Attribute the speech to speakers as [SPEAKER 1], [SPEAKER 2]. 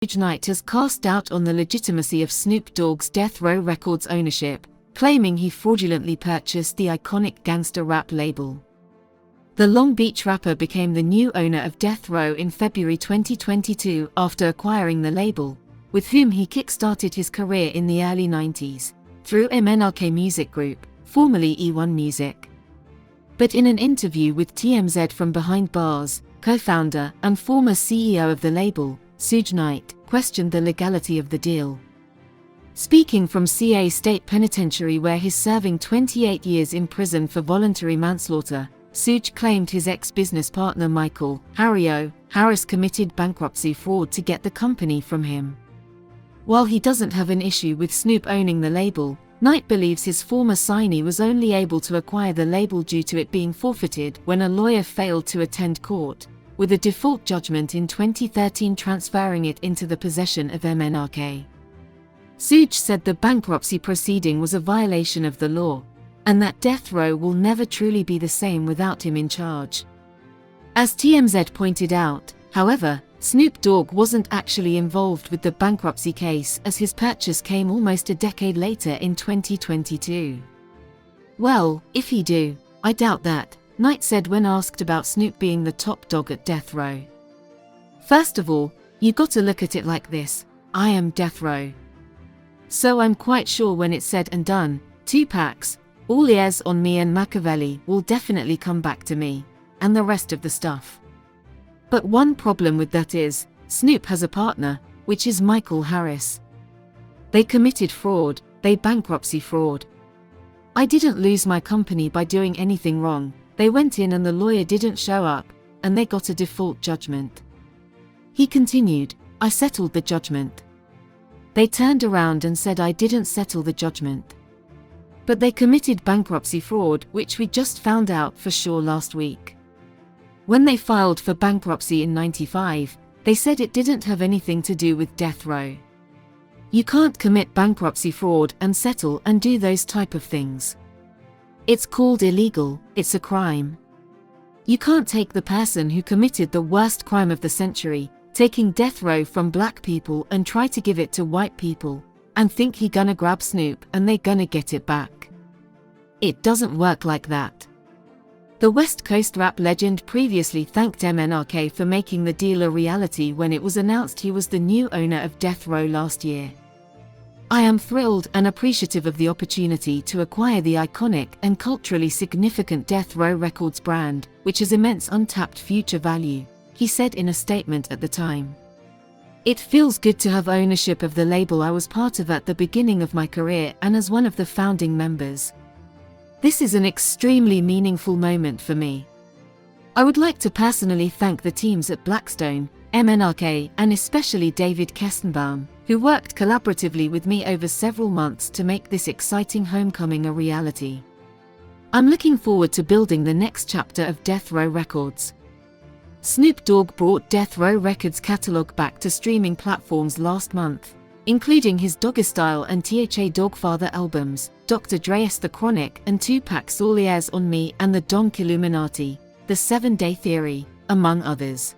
[SPEAKER 1] Suge Knight has cast doubt on the legitimacy of Snoop Dogg's Death Row Records ownership, claiming he fraudulently purchased the iconic gangster rap label. The Long Beach rapper became the new owner of Death Row in February 2022 after acquiring the label, with whom he kick-started his career in the early 90s, through MNRK Music Group, formerly E1 Music. But in an interview with TMZ from Behind Bars, co-founder and former CEO of the label, Suge Knight, questioned the legality of the deal. Speaking from CA State Penitentiary, where he's serving 28 years in prison for voluntary manslaughter, Suge claimed his ex-business partner Michael Harris committed bankruptcy fraud to get the company from him. While he doesn't have an issue with Snoop owning the label, Knight believes his former signee was only able to acquire the label due to it being forfeited when a lawyer failed to attend court, with a default judgment in 2013 transferring it into the possession of MNRK. Suge said the bankruptcy proceeding was a violation of the law, and that Death Row will never truly be the same without him in charge. As TMZ pointed out, however, Snoop Dogg wasn't actually involved with the bankruptcy case, as his purchase came almost a decade later in 2022. "Well, if he do, I doubt that," Knight said when asked about Snoop being the top dog at Death Row. "First of all, you gotta look at it like this: I am Death Row. So I'm quite sure when it's said and done, Tupac's All Ears on Me and Machiavelli will definitely come back to me, and the rest of the stuff. But one problem with that is, Snoop has a partner, which is Michael Harris. They committed fraud, they bankruptcy fraud. I didn't lose my company by doing anything wrong. They went in and the lawyer didn't show up, and they got a default judgment." He continued, "I settled the judgment. They turned around and said I didn't settle the judgment. But they committed bankruptcy fraud, which we just found out for sure last week. When they filed for bankruptcy in '95, they said it didn't have anything to do with Death Row. You can't commit bankruptcy fraud and settle and do those type of things. It's called illegal, it's a crime. You can't take the person who committed the worst crime of the century, taking death row from black people, and try to give it to white people, and think he gonna grab Snoop and they gonna get it back. It doesn't work like that." The West Coast rap legend previously thanked MNRK for making the deal a reality when it was announced he was the new owner of Death Row last year. "I am thrilled and appreciative of the opportunity to acquire the iconic and culturally significant Death Row Records brand, which has immense untapped future value," he said in a statement at the time. "It feels good to have ownership of the label I was part of at the beginning of my career and as one of the founding members. This is an extremely meaningful moment for me. I would like to personally thank the teams at Blackstone, MNRK, and especially David Kestenbaum, who worked collaboratively with me over several months to make this exciting homecoming a reality. I'm looking forward to building the next chapter of Death Row Records." Snoop Dogg brought Death Row Records' catalog back to streaming platforms last month, including his Doggystyle and THA Dogfather albums, Dr. Dre's The Chronic and Tupac's All Ears on Me and the Donk Illuminati, The 7 Day Theory, among others.